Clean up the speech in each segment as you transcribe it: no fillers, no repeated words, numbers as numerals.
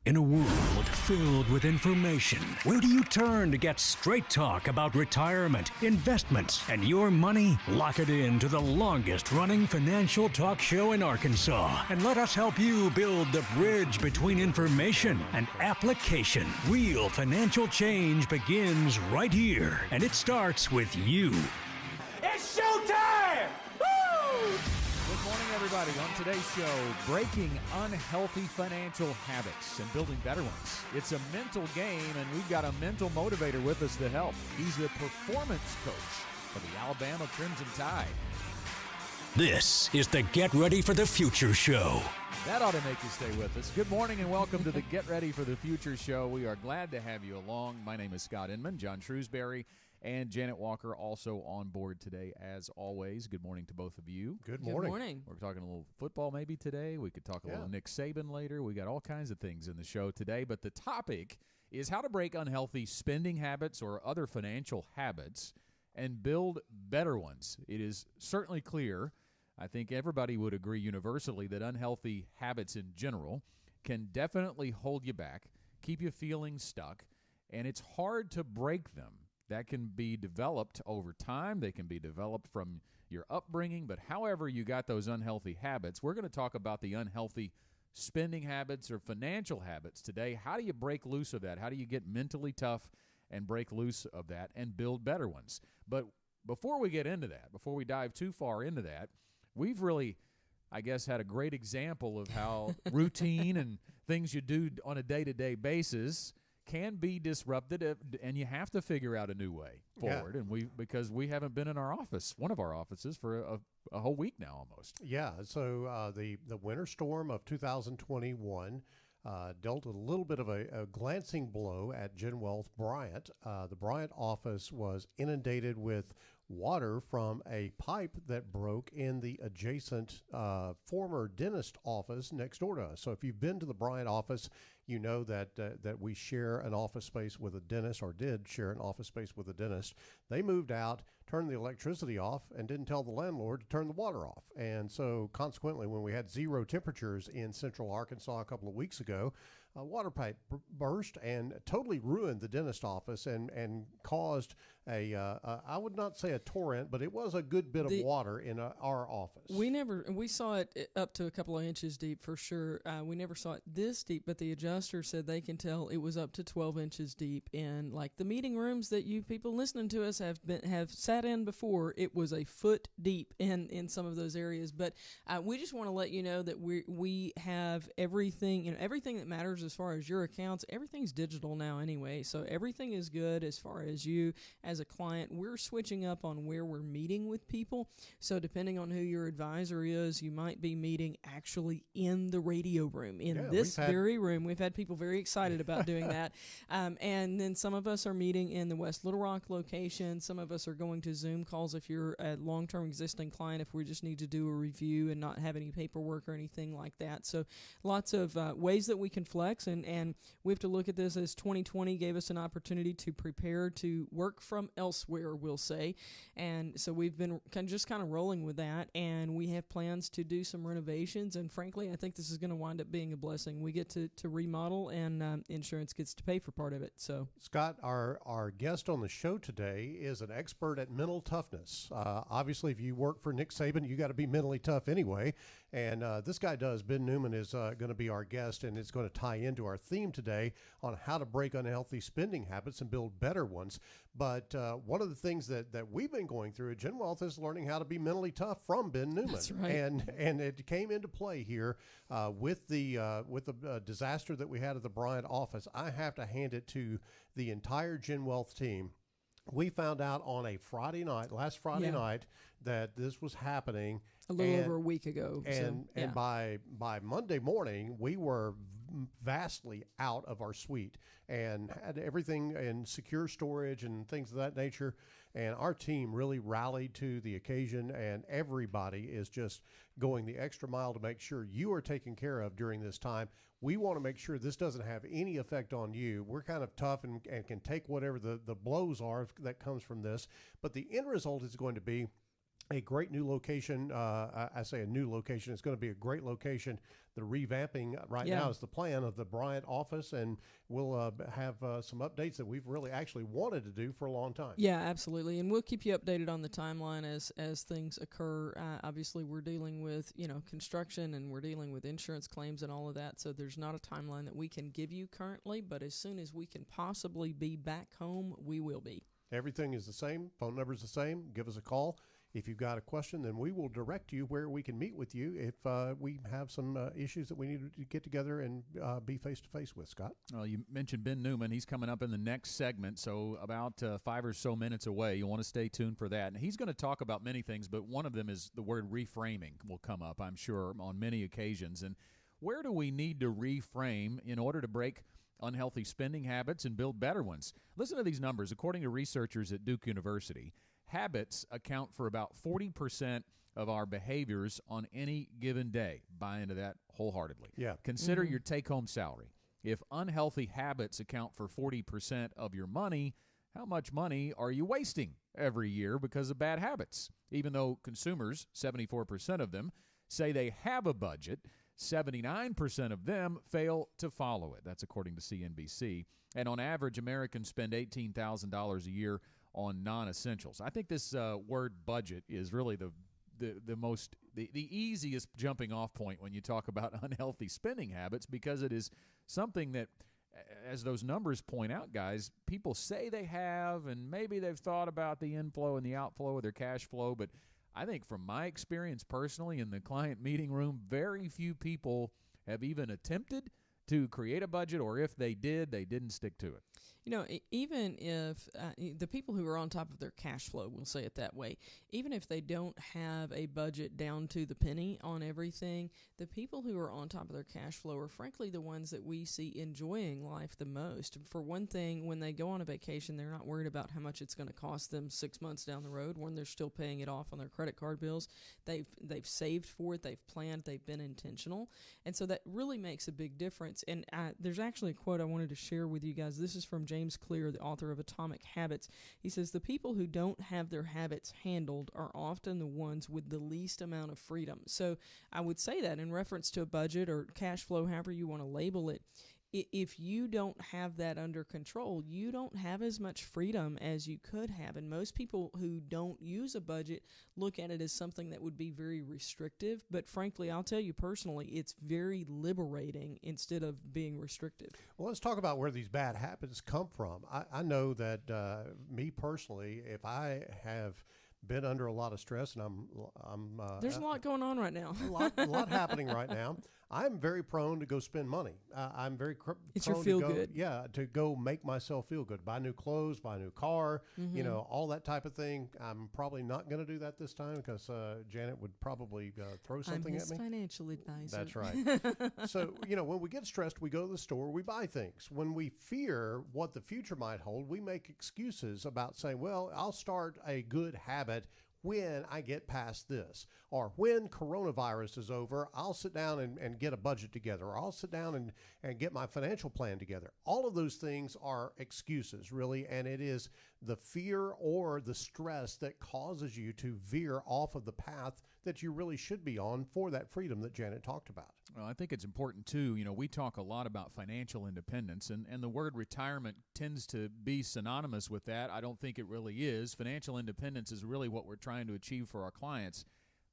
In a world filled with information, where do you turn to get straight talk about retirement, investments, and your money? Lock it in to the longest running financial talk show in Arkansas and let us help you build the bridge between information and application. Real financial change begins right here, and it starts with you. It's showtime! Woo! Good morning, everybody. On today's show, breaking unhealthy financial habits and building better ones. It's a mental game, and we've got a mental motivator with us to help. He's the performance coach for the Alabama Crimson Tide. This is the Get Ready for the Future show. That ought to make you stay with us. Good morning and welcome to the Get Ready for the Future show. We are glad to have you along. My name is Scott Inman. John Shrewsbury and Janet Walker also on board today, as always. Good morning to both of you. Good morning. We're talking a little football maybe today. We could talk a little Nick Saban later. We got all kinds of things in the show today. But the topic is how to break unhealthy spending habits or other financial habits and build better ones. It is certainly clear, I think everybody would agree universally, that unhealthy habits in general can definitely hold you back, keep you feeling stuck, and it's hard to break them. That can be developed over time. They can be developed from your upbringing. But however you got those unhealthy habits, we're going to talk about the unhealthy spending habits or financial habits today. How do you break loose of that? How do you get mentally tough and break loose of that and build better ones? But before we get into that, before we dive too far into that, we've really, I guess, had a great example of how routine and things you do on a day-to-day basis can be disrupted, and you have to figure out a new way forward. And because we haven't been in our office, one of our offices, for a whole week now almost. Yeah, so the winter storm of 2021 dealt a little bit of a glancing blow at GenWealth Bryant. The Bryant office was inundated with water from a pipe that broke in the adjacent former dentist office next door to us. So if you've been to the Bryant office, you know that we share an office space with a dentist, or did share an office space with a dentist. They moved out, turned the electricity off, and didn't tell the landlord to turn the water off. And so consequently, when we had zero temperatures in central Arkansas a couple of weeks ago, a water pipe burst and totally ruined the dentist office and caused I would not say a torrent, but it was a good bit of water in our office. We saw it up to a couple of inches deep for sure. We never saw it this deep, but the adjuster said they can tell it was up to 12 inches deep. And like the meeting rooms that you people listening to us have sat in before, it was a foot deep in some of those areas. But we just want to let you know that we have everything, everything that matters as far as your accounts. Everything's digital now anyway, so everything is good as far as you as a client. We're switching up on where we're meeting with people. So depending on who your advisor is, you might be meeting actually in the radio room, in this very room. We've had people very excited about doing that. And then some of us are meeting in the West Little Rock location. Some of us are going to Zoom calls if you're a long-term existing client, if we just need to do a review and not have any paperwork or anything like that. So lots of ways that we can flex, and we have to look at this as 2020 gave us an opportunity to prepare to work from elsewhere, we'll say. And so we've been kind of rolling with that, and we have plans to do some renovations. And frankly, I think this is going to wind up being a blessing. We get to remodel, and insurance gets to pay for part of it. So, Scott, our guest on the show today is an expert at mental toughness. Obviously, if you work for Nick Saban, you got to be mentally tough anyway. And this guy does. Ben Newman is going to be our guest, and it's going to tie into our theme today on how to break unhealthy spending habits and build better ones. But one of the things that we've been going through at GenWealth is learning how to be mentally tough from Ben Newman. That's right. And it came into play here with the disaster that we had at the Bryant office. I have to hand it to the entire GenWealth team. We found out on a last Friday night, that this was happening a little over a week ago. And by Monday morning, we were vastly out of our suite and had everything in secure storage and things of that nature. And our team really rallied to the occasion, and everybody is just going the extra mile to make sure you are taken care of during this time. We want to make sure this doesn't have any effect on you. We're kind of tough and can take whatever the blows are that comes from this. But the end result is going to be a great new location. I say a new location. It's going to be a great location. The revamping now is the plan of the Bryant office, and we'll have some updates that we've really actually wanted to do for a long time. Yeah, absolutely, and we'll keep you updated on the timeline as things occur. Obviously, we're dealing with construction, and we're dealing with insurance claims and all of that, so there's not a timeline that we can give you currently, but as soon as we can possibly be back home, we will be. Everything is the same. Phone number is the same. Give us a call. If you've got a question, then we will direct you where we can meet with you if we have some issues that we need to get together and be face-to-face with, Scott. Well, you mentioned Ben Newman. He's coming up in the next segment, so about 5 or so minutes away. You want to stay tuned for that. And he's going to talk about many things, but one of them is the word reframing will come up, I'm sure, on many occasions. And where do we need to reframe in order to break unhealthy spending habits and build better ones? Listen to these numbers. According to researchers at Duke University, habits account for about 40% of our behaviors on any given day. Buy into that wholeheartedly. Yeah. Consider your take-home salary. If unhealthy habits account for 40% of your money, how much money are you wasting every year because of bad habits? Even though consumers, 74% of them, say they have a budget, 79% of them fail to follow it. That's according to CNBC. And on average, Americans spend $18,000 a year on non-essentials. I think this word budget is really the easiest jumping off point when you talk about unhealthy spending habits, because it is something that, as those numbers point out, guys, people say they have, and maybe they've thought about the inflow and the outflow of their cash flow, but I think from my experience personally in the client meeting room, very few people have even attempted to create a budget, or if they did, they didn't stick to it. Even if the people who are on top of their cash flow, we'll say it that way, even if they don't have a budget down to the penny on everything, the people who are on top of their cash flow are frankly the ones that we see enjoying life the most. For one thing, when they go on a vacation, they're not worried about how much it's going to cost them 6 months down the road when they're still paying it off on their credit card bills. They've saved for it, they've planned, they've been intentional, and so that really makes a big difference. And there's actually a quote I wanted to share with you guys. This is from James Clear, the author of Atomic Habits. He says, "The people who don't have their habits handled are often the ones with the least amount of freedom." So I would say that in reference to a budget or cash flow, however you want to label it, if you don't have that under control, you don't have as much freedom as you could have. And most people who don't use a budget look at it as something that would be very restrictive. But frankly, I'll tell you personally, it's very liberating instead of being restrictive. Well, let's talk about where these bad habits come from. I know that me personally, if I have been under a lot of stress, and I'm there's a lot going on right now. a lot happening right now. I'm very prone to go spend money. I'm very it's prone your feel to go, good. Yeah, to go make myself feel good. Buy new clothes, buy a new car, all that type of thing. I'm probably not going to do that this time because Janet would probably throw something at me. I'm his financial advisor. That's right. So, when we get stressed, we go to the store, we buy things. When we fear what the future might hold, we make excuses about saying, well, I'll start a good habit when I get past this, or when coronavirus is over, I'll sit down and get a budget together, or I'll sit down and get my financial plan together. All of those things are excuses, really, and it is the fear or the stress that causes you to veer off of the path that you really should be on for that freedom that Janet talked about. Well, I think it's important, too. We talk a lot about financial independence, and the word retirement tends to be synonymous with that. I don't think it really is. Financial independence is really what we're trying to achieve for our clients.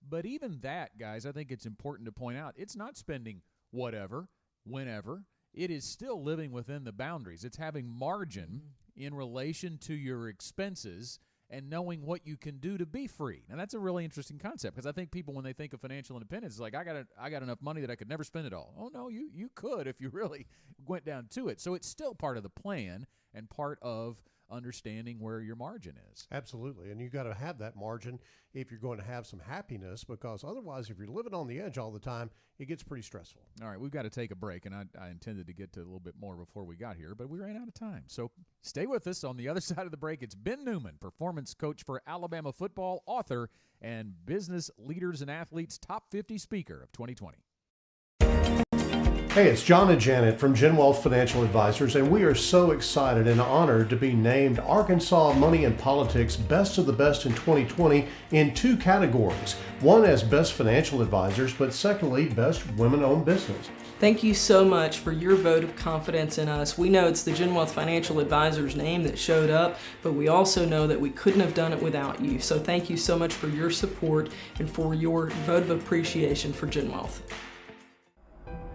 But even that, guys, I think it's important to point out, it's not spending whatever, whenever. It is still living within the boundaries. It's having margin in relation to your expenses and knowing what you can do to be free. Now, that's a really interesting concept, because I think people, when they think of financial independence, it's like, I got enough money that I could never spend it all. Oh, no, you could if you really went down to it. So it's still part of the plan and part of understanding where your margin is. Absolutely. And you got to have that margin if you're going to have some happiness, because otherwise, if you're living on the edge all the time, it gets pretty stressful. All right, we've got to take a break, and I intended to get to a little bit more before we got here, but we ran out of time. So stay with us. On the other side of the break, it's Ben Newman, performance coach for Alabama football, author, and Business Leaders and Athletes Top 50 Speaker of 2020. Hey, it's John and Janet from GenWealth Financial Advisors, and we are so excited and honored to be named Arkansas Money and Politics Best of the Best in 2020 in 2 categories. One as Best Financial Advisors, but secondly, Best Women-Owned Business. Thank you so much for your vote of confidence in us. We know it's the GenWealth Financial Advisors name that showed up, but we also know that we couldn't have done it without you. So thank you so much for your support and for your vote of appreciation for GenWealth.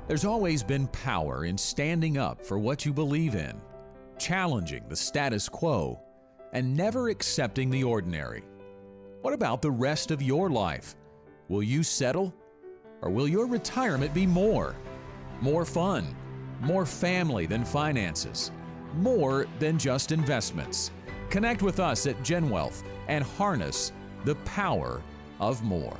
There's always been power in standing up for what you believe in, challenging the status quo, and never accepting the ordinary. What about the rest of your life? Will you settle? Or will your retirement be more? More fun, more family than finances, more than just investments. Connect with us at GenWealth and harness the power of more.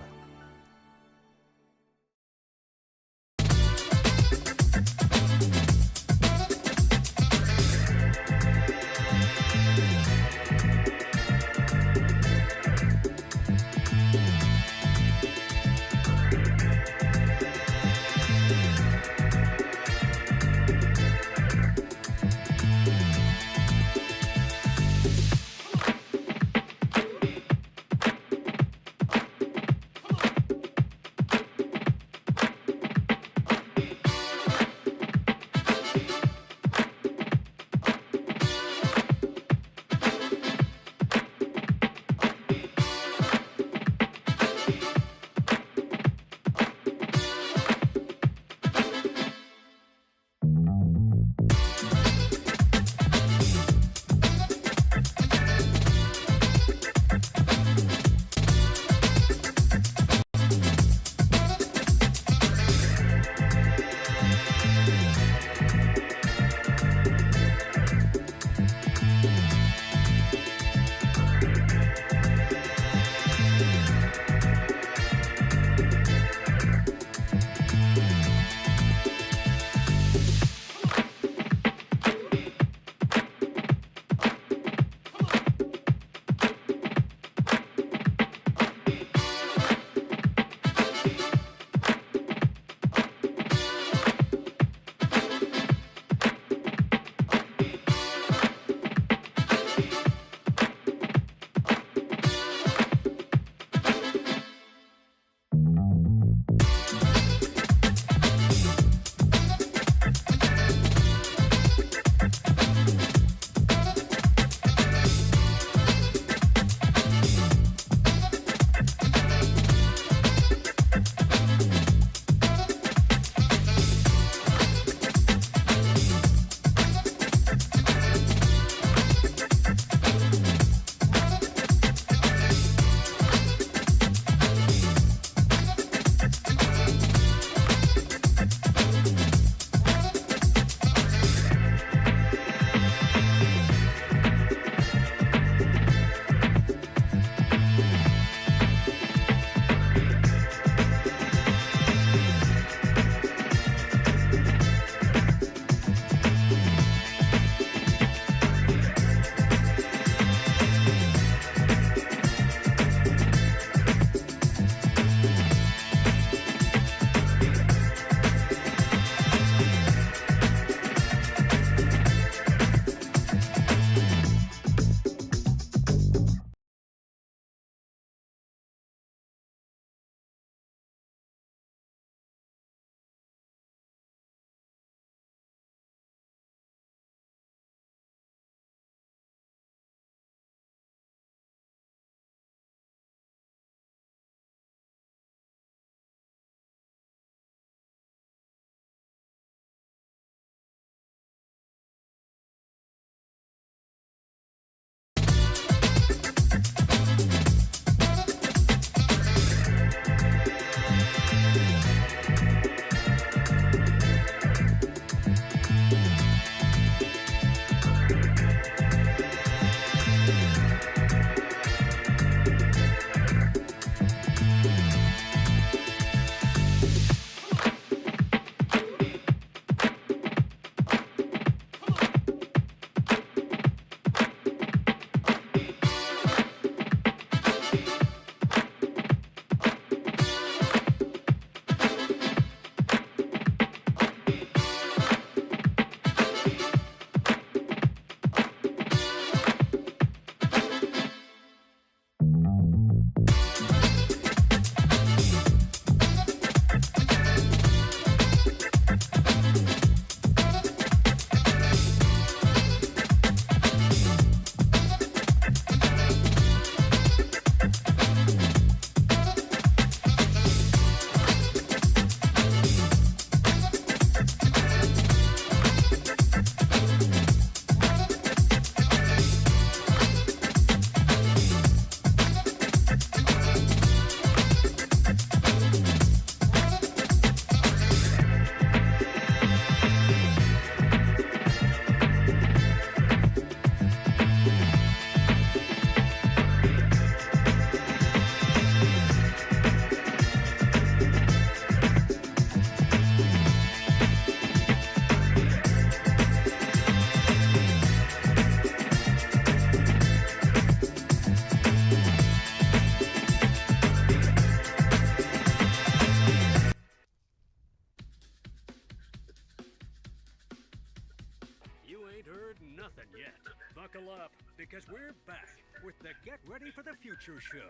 up because we're back with the Get Ready for the Future show.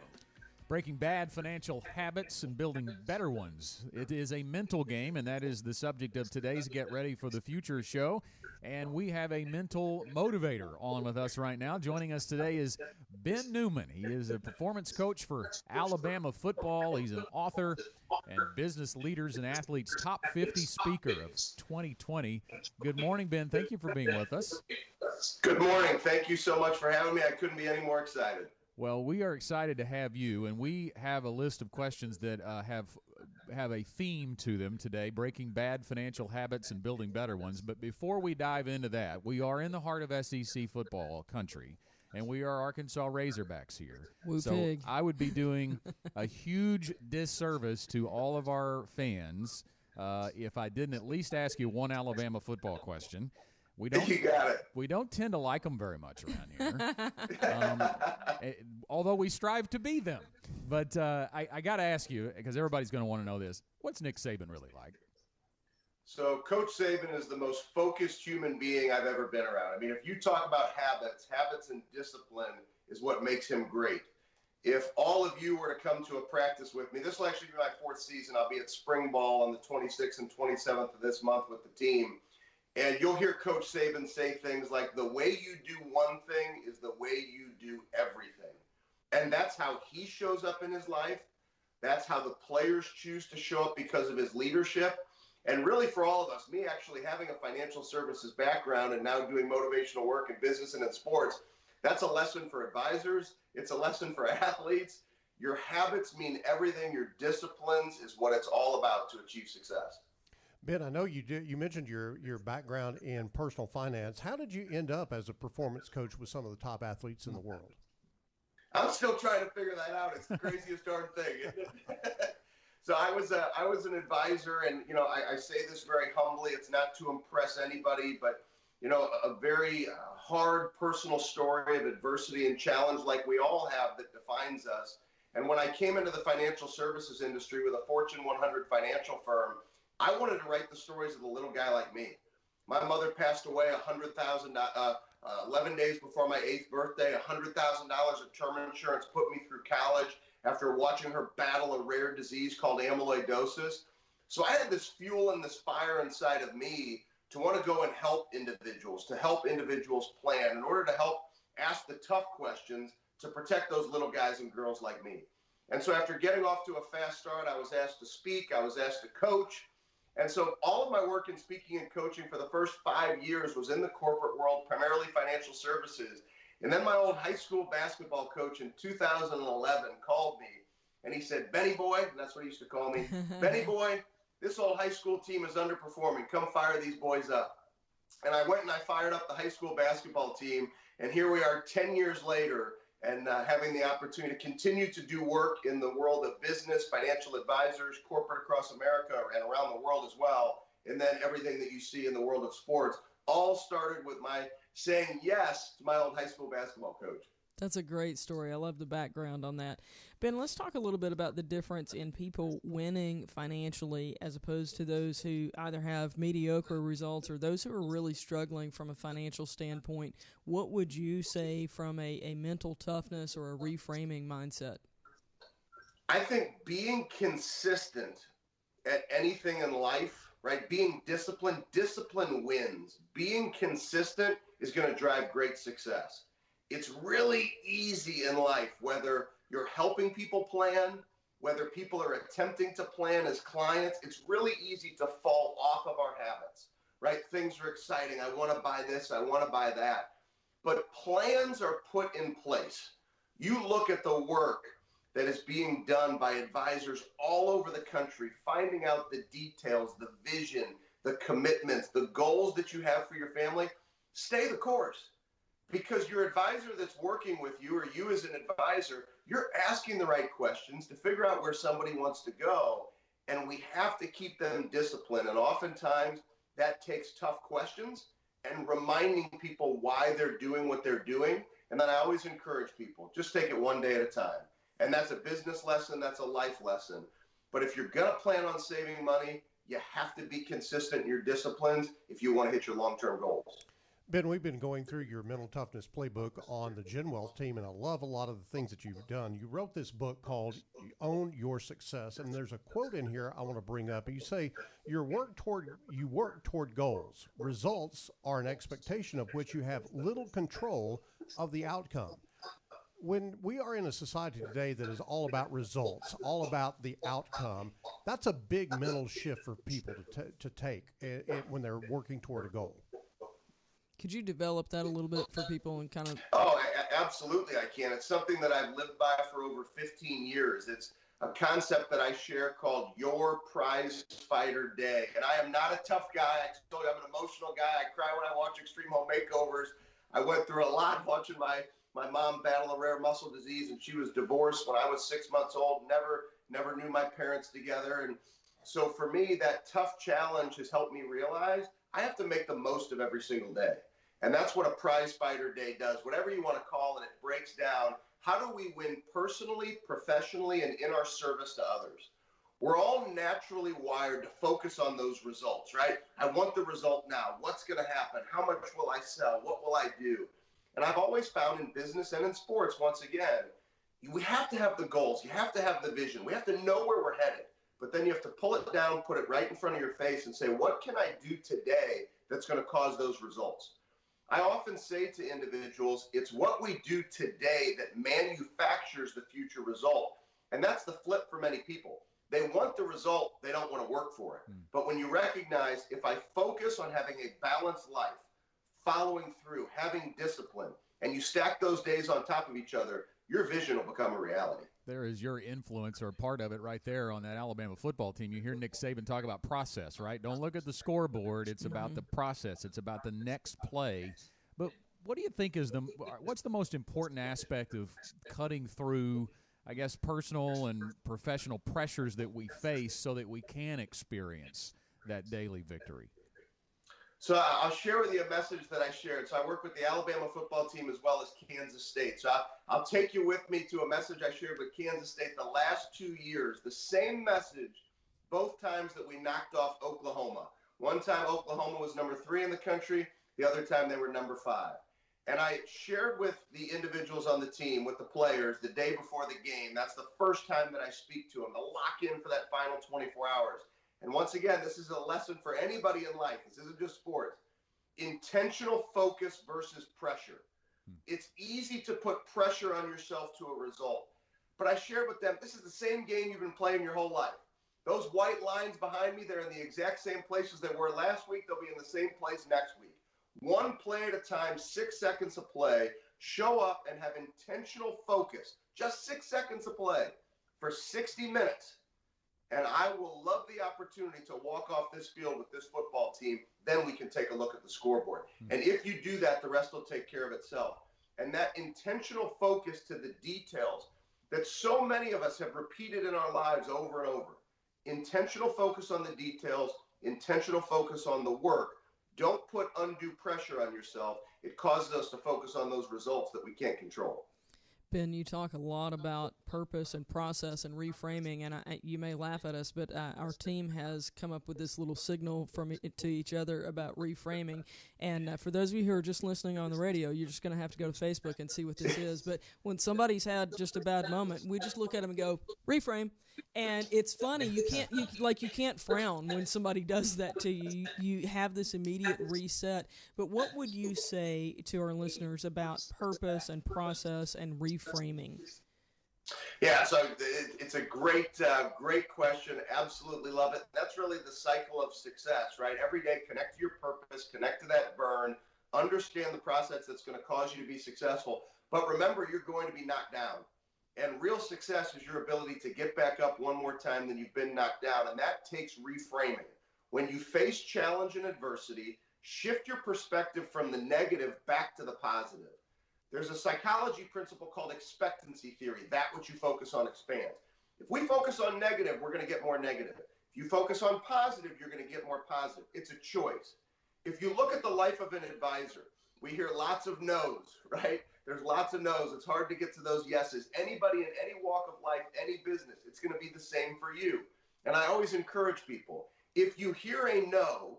Breaking bad financial habits and building better ones. It is a mental game, and that is the subject of today's Get Ready for the Future show. And we have a mental motivator on with us right now. Joining us today is Ben Newman. He is a performance coach for Alabama football. He's an author and Business Leaders and Athletes Top 50 Speaker of 2020. Good morning, Ben. Thank you for being with us. Good morning. Thank you so much for having me. I couldn't be any more excited. Well, we are excited to have you, and we have a list of questions that have a theme to them today, breaking bad financial habits and building better ones. But before we dive into that, we are in the heart of SEC football country, and we are Arkansas Razorbacks here. Woo so pig. I would be doing a huge disservice to all of our fans if I didn't at least ask you one Alabama football question. You got it. We don't tend to like them very much around here, although we strive to be them. But I got to ask you, because everybody's going to want to know this, what's Nick Saban really like? So Coach Saban is the most focused human being I've ever been around. I mean, if you talk about habits and discipline is what makes him great. If all of you were to come to a practice with me, this will actually be my fourth season. I'll be at spring ball on the 26th and 27th of this month with the team. And you'll hear Coach Saban say things like, the way you do one thing is the way you do everything. And that's how he shows up in his life. That's how the players choose to show up because of his leadership. And really for all of us, me actually having a financial services background and now doing motivational work in business and in sports, that's a lesson for advisors. It's a lesson for athletes. Your habits mean everything. Your disciplines is what it's all about to achieve success. Ben, I know you mentioned your background in personal finance. How did you end up as a performance coach with some of the top athletes in the world? I'm still trying to figure that out. It's the craziest darn thing, isn't it? So I was an advisor, and I say this very humbly. It's not to impress anybody, but a very hard personal story of adversity and challenge, like we all have, that defines us. And when I came into the financial services industry with a Fortune 100 financial firm, I wanted to write the stories of the little guy like me. My mother passed away 11 days before my 8th birthday. $100,000 of term insurance put me through college after watching her battle a rare disease called amyloidosis. So I had this fuel and this fire inside of me to want to go and help individuals, plan in order to help ask the tough questions to protect those little guys and girls like me. And so after getting off to a fast start, I was asked to speak, I was asked to coach. And so all of my work in speaking and coaching for the first 5 years was in the corporate world, primarily financial services. And then my old high school basketball coach in 2011 called me and he said, "Benny boy," and that's what he used to call me, "Benny boy, this old high school team is underperforming. Come fire these boys up." And I went and I fired up the high school basketball team. And here we are 10 years later and having the opportunity to continue to do work in the world of business, financial advisors, corporate across America and around the world as well. And then everything that you see in the world of sports all started with my saying yes to my old high school basketball coach. That's a great story. I love the background on that. Ben, let's talk a little bit about the difference in people winning financially as opposed to those who either have mediocre results or those who are really struggling from a financial standpoint. What would you say from a mental toughness or a reframing mindset? I think being consistent at anything in life, right? Being disciplined wins. Being consistent is going to drive great success. It's really easy in life, whether you're helping people plan, whether people are attempting to plan as clients, it's really easy to fall off of our habits, right? Things are exciting. I want to buy this. I want to buy that. But plans are put in place. You look at the work that is being done by advisors all over the country, finding out the details, the vision, the commitments, the goals that you have for your family. Stay the course. Because your advisor that's working with you, or you as an advisor, you're asking the right questions to figure out where somebody wants to go. And we have to keep them disciplined. And oftentimes that takes tough questions and reminding people why they're doing what they're doing. And then I always encourage people, just take it one day at a time. And that's a business lesson. That's a life lesson. But if you're going to plan on saving money, you have to be consistent in your disciplines if you want to hit your long-term goals. Ben, we've been going through your mental toughness playbook on the GenWealth team, and I love a lot of the things that you've done. You wrote this book called Own Your Success, and there's a quote in here I want to bring up. You say, you work toward goals. Results are an expectation of which you have little control of the outcome. When we are in a society today that is all about results, all about the outcome, that's a big mental shift for people to take when they're working toward a goal. Could you develop that a little bit for people and kind of? Oh, absolutely I can. It's something that I've lived by for over 15 years. It's a concept that I share called Your Prize Fighter Day. And I am not a tough guy. I told you I'm an emotional guy. I cry when I watch Extreme Home Makeovers. I went through a lot watching my mom battle a rare muscle disease, and she was divorced when I was 6 months old, never knew my parents together. And so for me, that tough challenge has helped me realize I have to make the most of every single day. And that's what a Prize Fighter Day does. Whatever you want to call it, it breaks down how do we win personally, professionally, and in our service to others. We're all naturally wired to focus on those results, right? I want the result now. What's going to happen? How much will I sell? What will I do? And I've always found in business and in sports, once again, we have to have the goals. You have to have the vision. We have to know where we're headed. But then you have to pull it down, put it right in front of your face and say, what can I do today that's going to cause those results? I often say to individuals, it's what we do today that manufactures the future result. And that's the flip for many people. They want the result, they don't want to work for it. But when you recognize, if I focus on having a balanced life, following through, having discipline, and you stack those days on top of each other, your vision will become a reality. There is your influence or part of it right there on that Alabama football team. You hear Nick Saban talk about process, right? Don't look at the scoreboard. It's about the process. It's about the next play. But what do you think is what's the most important aspect of cutting through, I guess, personal and professional pressures that we face so that we can experience that daily victory? So I'll share with you a message that I shared. So I work with the Alabama football team as well as Kansas State. So I'll take you with me to a message I shared with Kansas State the last 2 years. The same message both times that we knocked off Oklahoma. One time Oklahoma was number 3 in the country. The other time they were number 5. And I shared with the individuals on the team, with the players, the day before the game. That's the first time that I speak to them, to lock in for that final 24 hours. And once again, this is a lesson for anybody in life. This isn't just sports. Intentional focus versus pressure. It's easy to put pressure on yourself to a result. But I shared with them, this is the same game you've been playing your whole life. Those white lines behind me, they're in the exact same places they were last week. They'll be in the same place next week. One play at a time, 6 seconds of play. Show up and have intentional focus. Just 6 seconds of play for 60 minutes. And I will love the opportunity to walk off this field with this football team. Then we can take a look at the scoreboard. And if you do that, the rest will take care of itself. And that intentional focus to the details that so many of us have repeated in our lives over and over. Intentional focus on the details, intentional focus on the work. Don't put undue pressure on yourself. It causes us to focus on those results that we can't control. Ben, you talk a lot about purpose and process and reframing, and you may laugh at us, but our team has come up with this little signal to each other about reframing. And for those of you who are just listening on the radio, you're just going to have to go to Facebook and see what this is. But when somebody's had just a bad moment, we just look at them and go, reframe. And it's funny, you can't frown when somebody does that to you. You have this immediate reset. But what would you say to our listeners about purpose and process and reframing? Yeah, so it's a great question. Absolutely love it. That's really the cycle of success, right? Every day, connect to your purpose, connect to that burn, understand the process that's going to cause you to be successful. But remember, you're going to be knocked down. And real success is your ability to get back up one more time than you've been knocked down. And that takes reframing. When you face challenge and adversity, shift your perspective from the negative back to the positive. There's a psychology principle called expectancy theory. That which you focus on expands. If we focus on negative, we're going to get more negative. If you focus on positive, you're going to get more positive. It's a choice. If you look at the life of an advisor, we hear lots of no's, right? There's lots of no's. It's hard to get to those yeses. Anybody in any walk of life, any business, it's going to be the same for you. And I always encourage people, if you hear a no,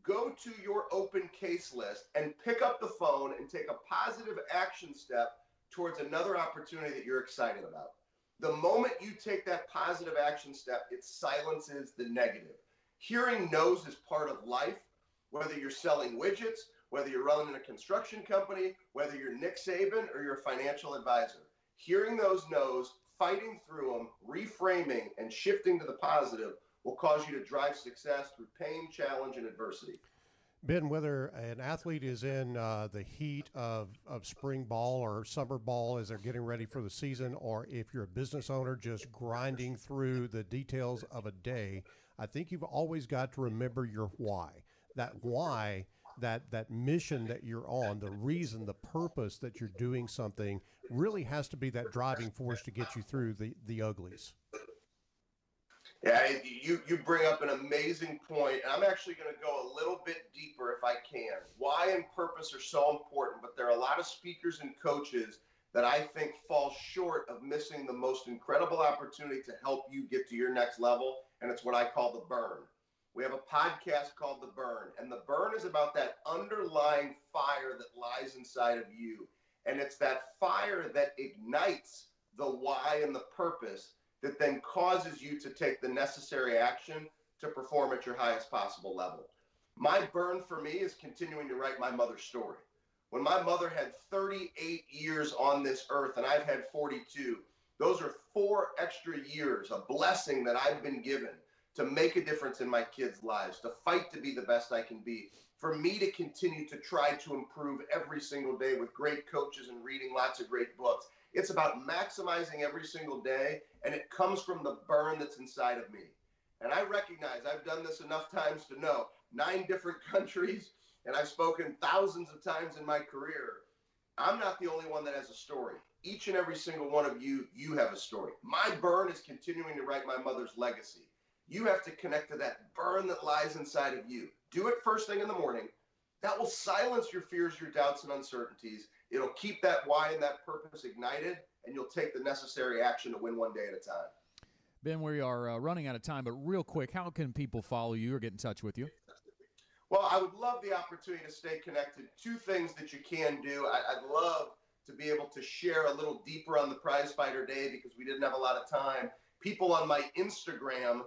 go to your open case list and pick up the phone and take a positive action step towards another opportunity that you're excited about. The moment you take that positive action step, it silences the negative. Hearing no's is part of life, whether you're selling widgets, whether you're running a construction company, whether you're Nick Saban or you're a financial advisor. Hearing those no's, fighting through them, reframing, and shifting to the positive will cause you to drive success through pain, challenge, and adversity. Ben, whether an athlete is in the heat of spring ball or summer ball as they're getting ready for the season, or if you're a business owner just grinding through the details of a day, I think you've always got to remember your why. That why, that mission that you're on, the reason, the purpose that you're doing something really has to be that driving force to get you through the uglies. Yeah, you bring up an amazing point, and I'm actually going to go a little bit deeper if I can. Why and purpose are so important, but there are a lot of speakers and coaches that I think fall short of missing the most incredible opportunity to help you get to your next level, and it's what I call the burn. We have a podcast called The Burn, and the burn is about that underlying fire that lies inside of you, and it's that fire that ignites the why and the purpose that then causes you to take the necessary action to perform at your highest possible level. My burn for me is continuing to write my mother's story. When my mother had 38 years on this earth and I've had 42, those are 4 extra years, a blessing that I've been given to make a difference in my kids' lives, to fight to be the best I can be, for me to continue to try to improve every single day with great coaches and reading lots of great books. It's about maximizing every single day, and it comes from the burn that's inside of me. And I recognize I've done this enough times to know 9 different countries, and I've spoken thousands of times in my career. I'm not the only one that has a story. Each and every single one of you, you have a story. My burn is continuing to write my mother's legacy. You have to connect to that burn that lies inside of you. Do it first thing in the morning. That will silence your fears, your doubts, and uncertainties. It'll keep that why and that purpose ignited, and you'll take the necessary action to win one day at a time. Ben, we are running out of time, but real quick, how can people follow you or get in touch with you? Well, I would love the opportunity to stay connected. 2 things that you can do. I'd love to be able to share a little deeper on the Prize Fighter Day because we didn't have a lot of time. People on my Instagram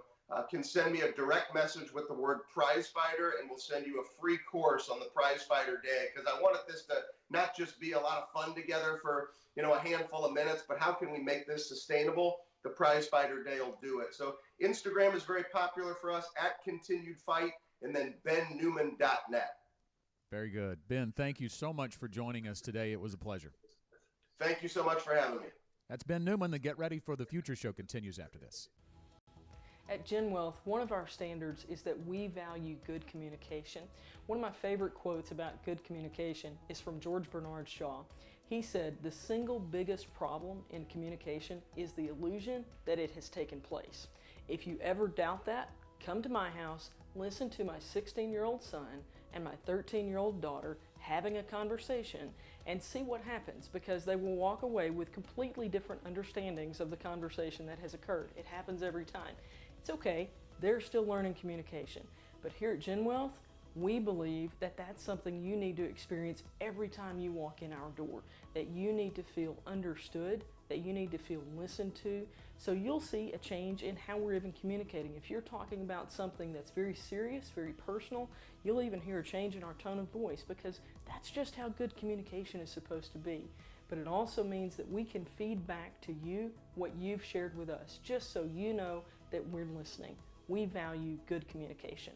can send me a direct message with the word Prize Fighter, and we'll send you a free course on the Prize Fighter Day, because I wanted this to not just be a lot of fun together for a handful of minutes, but how can we make this sustainable? The Prize Fighter Day will do it. So Instagram is very popular for us, @ContinuedFight, and then bennewman.net. Very good. Ben, thank you so much for joining us today. It was a pleasure. Thank you so much for having me. That's Ben Newman. The Get Ready for the Future show continues after this. At GenWealth, one of our standards is that we value good communication. One of my favorite quotes about good communication is from George Bernard Shaw. He said, "The single biggest problem in communication is the illusion that it has taken place. If you ever doubt that, come to my house, listen to my 16-year-old son and my 13-year-old daughter having a conversation, and see what happens, because they will walk away with completely different understandings of the conversation that has occurred. It happens every time. It's okay, they're still learning communication. But here at GenWealth, we believe that that's something you need to experience every time you walk in our door, that you need to feel understood, that you need to feel listened to, so you'll see a change in how we're even communicating. If you're talking about something that's very serious, very personal, you'll even hear a change in our tone of voice, because that's just how good communication is supposed to be. But it also means that we can feed back to you what you've shared with us, just so you know that we're listening. We value good communication.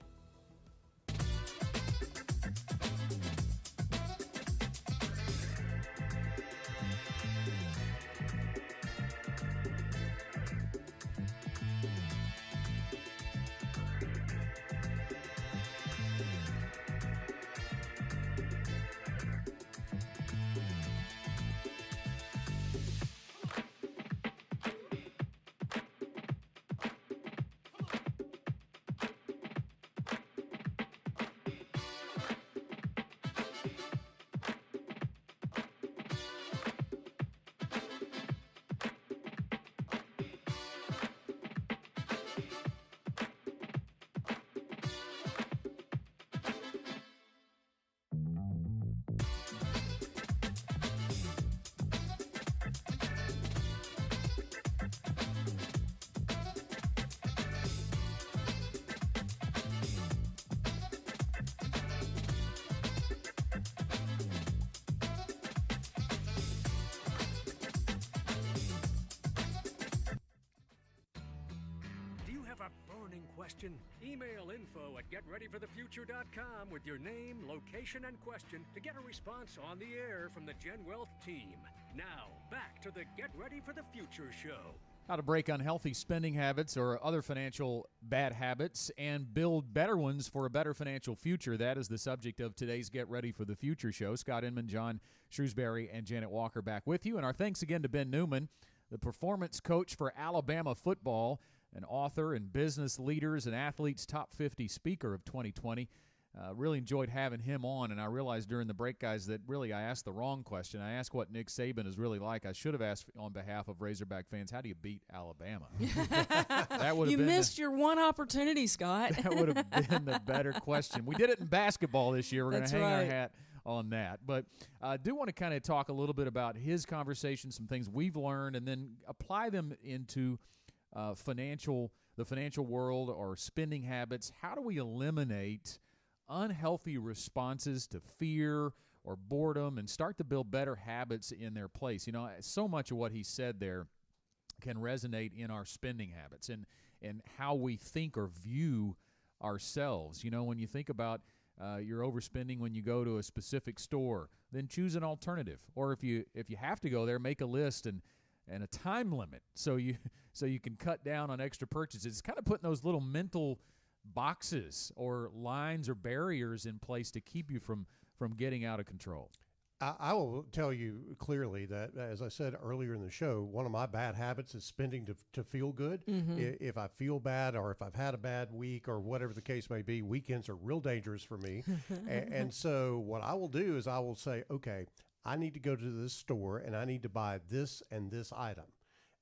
a burning question? Email info@getreadyforthefuture.com with your name, location, and question to get a response on the air from the GenWealth team. Now, back to the Get Ready for the Future show. How to break unhealthy spending habits or other financial bad habits and build better ones for a better financial future. That is the subject of today's Get Ready for the Future show. Scott Inman, John Shrewsbury, and Janet Walker back with you. And our thanks again to Ben Newman, the performance coach for Alabama football, an author and business leaders and athletes top 50 speaker of 2020. Really enjoyed having him on, and I realized during the break, guys, that really I asked the wrong question. I asked what Nick Saban is really like. I should have asked on behalf of Razorback fans, how do you beat Alabama? That would have you missed your one opportunity, Scott. That would have been the better question. We did it in basketball this year. We're going to hang our hat on that. But I do want to kind of talk a little bit about his conversation, some things we've learned, and then apply them into the financial world or spending habits. How do we eliminate unhealthy responses to fear or boredom and start to build better habits in their place? You know, so much of what he said there can resonate in our spending habits and how we think or view ourselves. You know, when you think about you're overspending when you go to a specific store, then choose an alternative. Or if you have to go there, make a list and a time limit so you can cut down on extra purchases. It's kind of putting those little mental boxes or lines or barriers in place to keep you from getting out of control. I will tell you clearly that, as I said earlier in the show, one of my bad habits is spending to feel good. Mm-hmm. If I feel bad or if I've had a bad week or whatever the case may be, weekends are real dangerous for me. and so what I will do is I will say, okay, I need to go to this store and I need to buy this and this item.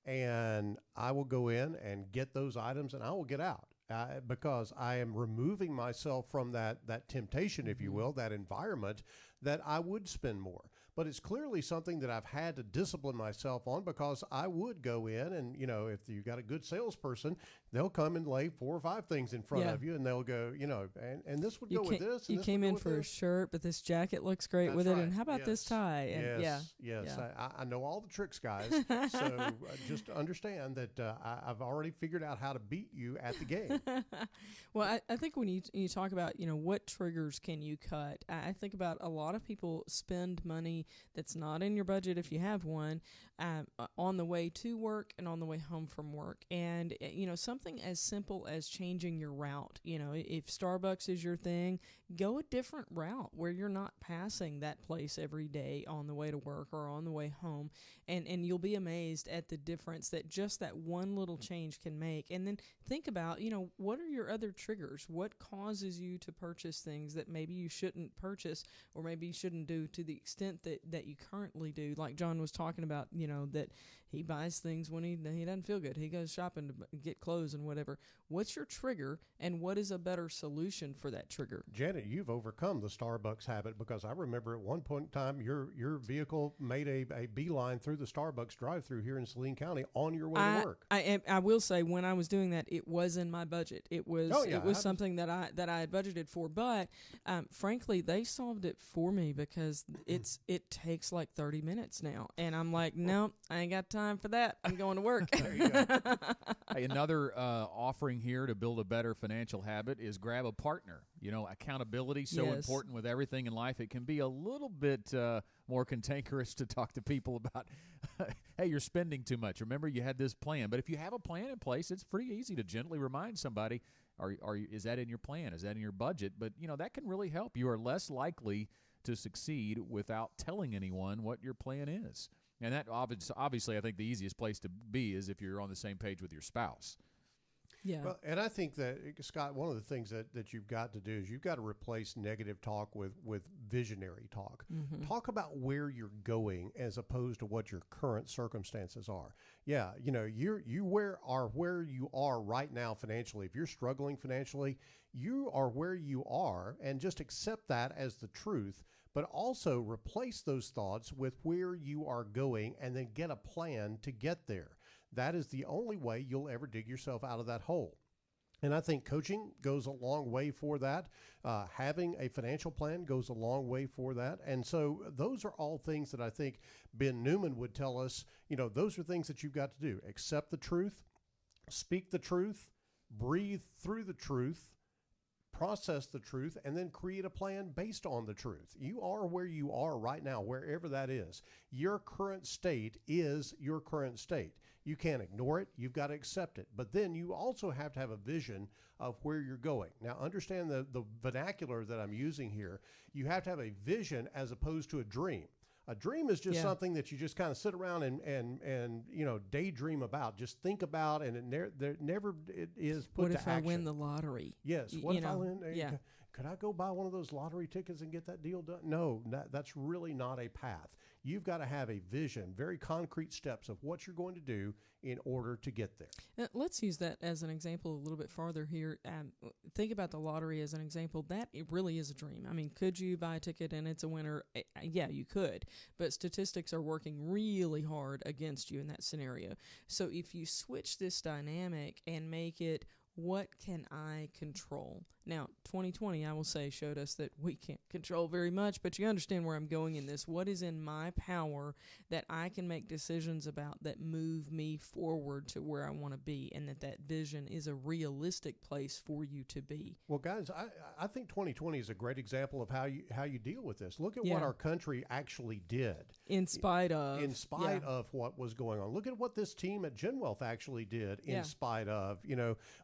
And I will go in and get those items and I will get out. Because I am removing myself from that temptation, if you will, that environment that I would spend more. But it's clearly something that I've had to discipline myself on because I would go in and, you know, if you got a good salesperson, they'll come and lay 4 or 5 things in front of you and they'll go, you know, and this would go with this. And you came in for a shirt, but this jacket looks great with it. And how about this tie? And yes. I know all the tricks, guys. So just understand that I've already figured out how to beat you at the game. Well, I think when you talk about, you know, what triggers can you cut, I think about a lot of people spend money that's not in your budget if you have one on the way to work and on the way home from work. And, you know, something as simple as changing your route. You know, if Starbucks is your thing, go a different route where you're not passing that place every day on the way to work or on the way home. And you'll be amazed at the difference that just that one little change can make. And then think about, you know, what are your other triggers? What causes you to purchase things that maybe you shouldn't purchase or maybe you shouldn't do to the extent that you currently do? Like John was talking about, you know, that he buys things when he doesn't feel good. He goes shopping to get clothes and whatever. What's your trigger and what is a better solution for that trigger? Janet, you've overcome the Starbucks habit because I remember at one point in time your vehicle made a beeline through the Starbucks drive-through here in Saline County on your way to work. I will say when I was doing that, it was in my budget. It was something that I had budgeted for. But frankly, they solved it for me because it takes like 30 minutes now, and I'm like, no, I ain't got time for that. I'm going to work. There you go. Hey, another offering here to build a better financial habit is grab a partner. You know, accountability so important with everything in life. It can be a little bit more cantankerous to talk to people about, hey, you're spending too much. Remember, you had this plan. But if you have a plan in place, it's pretty easy to gently remind somebody, is that in your plan? Is that in your budget? But, you know, that can really help. You are less likely to succeed without telling anyone what your plan is. And that obviously, I think the easiest place to be is if you're on the same page with your spouse. Yeah. Well, and I think that, Scott, one of the things that you've got to do is you've got to replace negative talk with visionary talk. Mm-hmm. Talk about where you're going as opposed to what your current circumstances are. Yeah, you know, where you are right now financially. If you're struggling financially, you are where you are, and just accept that as the truth. But also replace those thoughts with where you are going and then get a plan to get there. That is the only way you'll ever dig yourself out of that hole. And I think coaching goes a long way for that. Having a financial plan goes a long way for that. And so those are all things that I think Ben Newman would tell us, you know, those are things that you've got to do. Accept the truth, speak the truth, breathe through the truth, process the truth, and then create a plan based on the truth. You are where you are right now, wherever that is. Your current state is your current state. You can't ignore it. You've got to accept it. But then you also have to have a vision of where you're going. Now, understand the vernacular that I'm using here. You have to have a vision as opposed to a dream. A dream is just something that you just kind of sit around and daydream about, just think about, and it never is put to action. What if I win the lottery? Yes. What if I win? Could I go buy one of those lottery tickets and get that deal done? No, that's really not a path. You've got to have a vision, very concrete steps of what you're going to do in order to get there. Let's use that as an example a little bit farther here. Think about the lottery as an example. That it really is a dream. I mean, could you buy a ticket and it's a winner? Yeah, you could. But statistics are working really hard against you in that scenario. So if you switch this dynamic and make it, what can I control? Now, 2020, I will say, showed us that we can't control very much, but you understand where I'm going in this. What is in my power that I can make decisions about that move me forward to where I want to be, and that vision is a realistic place for you to be? Well, guys, I think 2020 is a great example of how you deal with this. Look at what our country actually did. In spite of. In spite of what was going on. Look at what this team at GenWealth actually did in spite of.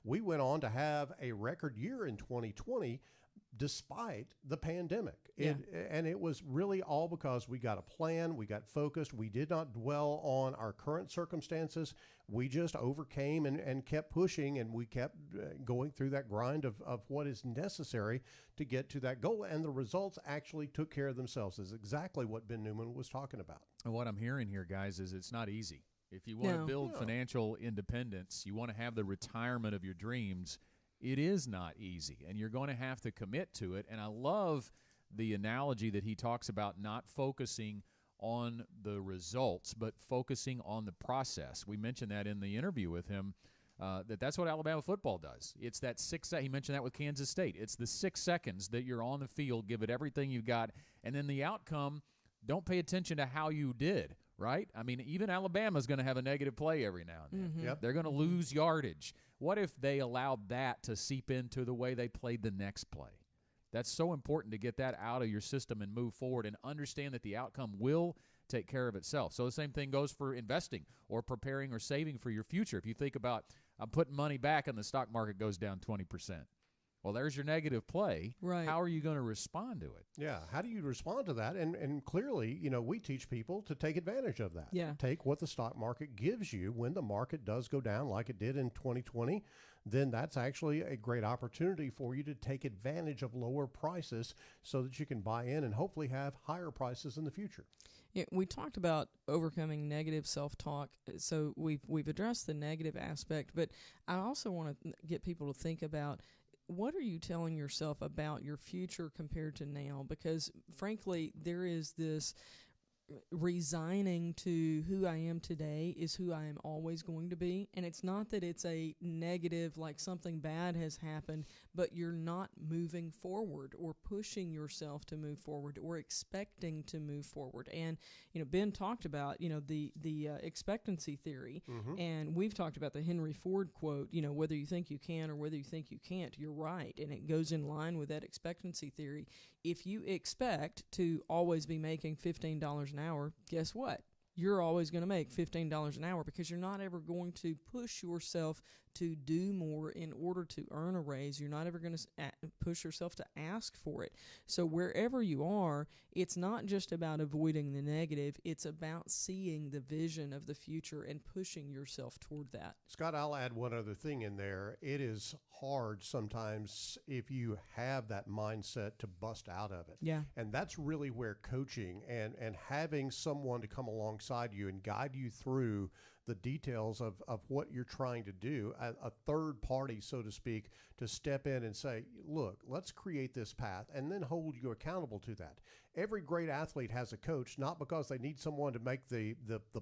We went on to have a record year in 2020 despite the pandemic. And it was really all because we got a plan, we got focused, we did not dwell on our current circumstances. We just overcame and kept pushing, and we kept going through that grind of what is necessary to get to that goal. And the results actually took care of themselves, is exactly what Ben Newman was talking about. And what I'm hearing here, guys, is it's not easy. If you want to build financial independence, you want to have the retirement of your dreams, it is not easy, and you're going to have to commit to it. And I love the analogy that he talks about not focusing on the results, but focusing on the process. We mentioned that in the interview with him, that's what Alabama football does. It's that he mentioned that with Kansas State. It's the 6 seconds that you're on the field, give it everything you've got, and then the outcome, don't pay attention to how you did. Right? I mean, even Alabama's going to have a negative play every now and then. Mm-hmm. Yep. They're going to lose yardage. What if they allowed that to seep into the way they played the next play? That's so important to get that out of your system and move forward and understand that the outcome will take care of itself. So the same thing goes for investing or preparing or saving for your future. If you think about, I'm putting money back and the stock market goes down 20%. Well, there's your negative play. Right. How are you going to respond to it? Yeah. How do you respond to that? And clearly, we teach people to take advantage of that. Yeah. Take what the stock market gives you when the market does go down like it did in 2020. Then that's actually a great opportunity for you to take advantage of lower prices so that you can buy in and hopefully have higher prices in the future. Yeah, we talked about overcoming negative self-talk, so we've addressed the negative aspect, but I also want to get people to think about, what are you telling yourself about your future compared to now? Because, frankly, there is this resigning to who I am today is who I am always going to be. And it's not that it's a negative, like something bad has happened, but you're not moving forward or pushing yourself to move forward or expecting to move forward. And, Ben talked about, the expectancy theory. Mm-hmm. And we've talked about the Henry Ford quote, whether you think you can or whether you think you can't, you're right. And it goes in line with that expectancy theory. If you expect to always be making $15 an hour, guess what? You're always going to make $15 an hour because you're not ever going to push yourself to do more in order to earn a raise. You're not ever going to push yourself to ask for it. So wherever you are, it's not just about avoiding the negative. It's about seeing the vision of the future and pushing yourself toward that. Scott, I'll add one other thing in there. It is hard sometimes if you have that mindset to bust out of it. Yeah. And that's really where coaching and having someone to come alongside you and guide you through the details of what you're trying to do, a third party, so to speak, to step in and say, look, let's create this path, and then hold you accountable to that. Every great athlete has a coach, not because they need someone to make the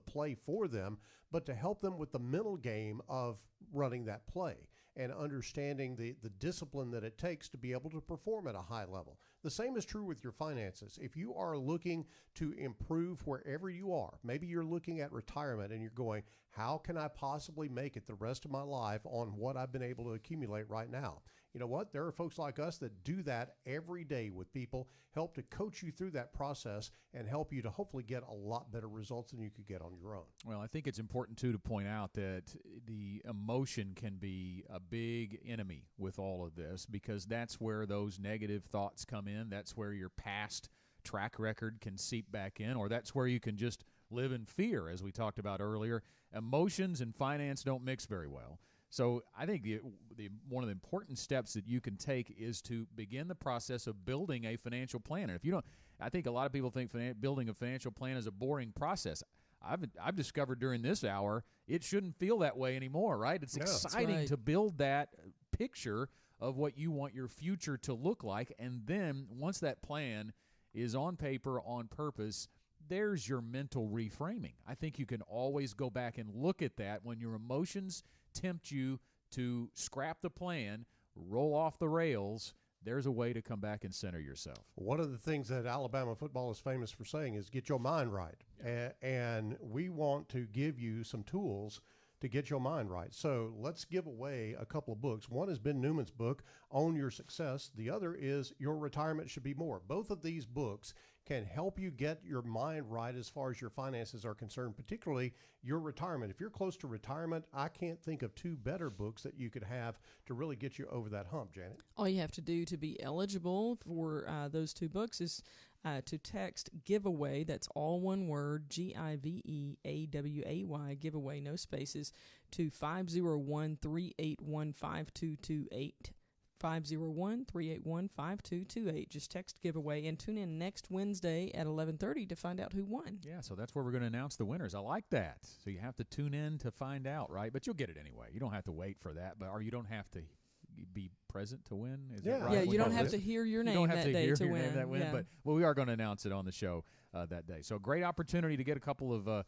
play for them, but to help them with the mental game of running that play and understanding the discipline that it takes to be able to perform at a high level. The same is true with your finances. If you are looking to improve wherever you are, maybe you're looking at retirement and you're going, How can I possibly make it the rest of my life on what I've been able to accumulate right now? You know what? There are folks like us that do that every day with people, help to coach you through that process and help you to hopefully get a lot better results than you could get on your own. Well, I think it's important, too, to point out that the emotion can be a big enemy with all of this, because that's where those negative thoughts come in. That's where your past track record can seep back in, or that's where you can just live in fear, as we talked about earlier. Emotions and finance don't mix very well. So I think one of the important steps that you can take is to begin the process of building a financial plan. And if you don't, I think a lot of people think building a financial plan is a boring process. I've discovered during this hour it shouldn't feel that way anymore, right? It's exciting to build that picture of what you want your future to look like, and then once that plan is on paper, on purpose, there's your mental reframing. I think you can always go back and look at that when your emotions tempt you to scrap the plan, roll off the rails. There's a way to come back and center yourself. One of the things that Alabama football is famous for saying is get your mind right. Yeah. And we want to give you some tools to get your mind right. So let's give away a couple of books. One is Ben Newman's book, Own Your Success. The other is Your Retirement Should Be More. Both of these books can help you get your mind right as far as your finances are concerned, particularly your retirement. If you're close to retirement, I can't think of two better books that you could have to really get you over that hump, Janet. All you have to do to be eligible for those two books is to text giveaway, that's all one word, GIVEAWAY, giveaway, no spaces, to 501-381-5228. 501-381-5228. Just text giveaway and tune in next Wednesday at 11:30 to find out who won. Yeah, so that's where we're going to announce the winners. I like that. So you have to tune in to find out, right? But you'll get it anyway. You don't have to wait for that, or you don't have to be present to win. Is that right? Yeah, you don't have to hear your name that day to win. Yeah. But we are going to announce it on the show that day. So great opportunity to get a couple of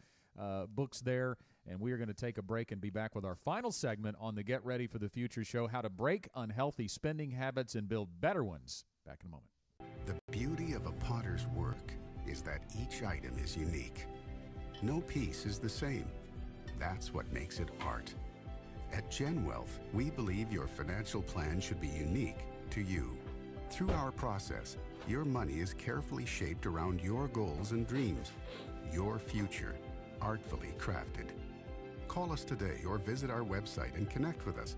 books there. And we are going to take a break and be back with our final segment on the Get Ready for the Future show, how to break unhealthy spending habits and build better ones. Back in a moment. The beauty of a potter's work is that each item is unique. No piece is the same. That's what makes it art. At GenWealth, we believe your financial plan should be unique to you. Through our process, your money is carefully shaped around your goals and dreams. Your future, artfully crafted. Call us today or visit our website and connect with us.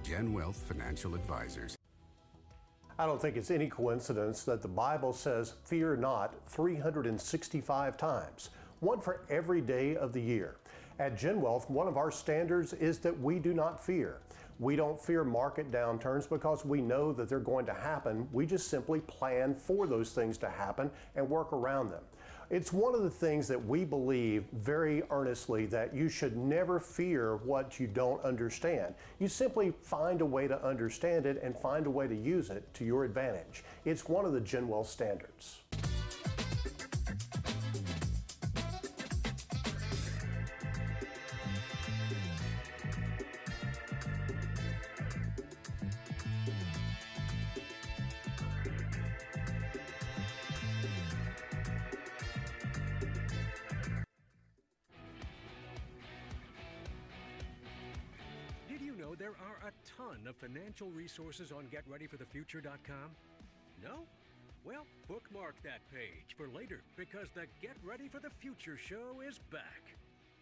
GenWealth Financial Advisors. I don't think it's any coincidence that the Bible says, fear not, 365 times, one for every day of the year. At GenWealth, one of our standards is that we do not fear. We don't fear market downturns because we know that they're going to happen. We just simply plan for those things to happen and work around them. It's one of the things that we believe very earnestly, that you should never fear what you don't understand. You simply find a way to understand it and find a way to use it to your advantage. It's one of the GenWealth standards. There are a ton of financial resources on GetReadyForTheFuture.com. No? Well, bookmark that page for later, because the Get Ready for the Future show is back.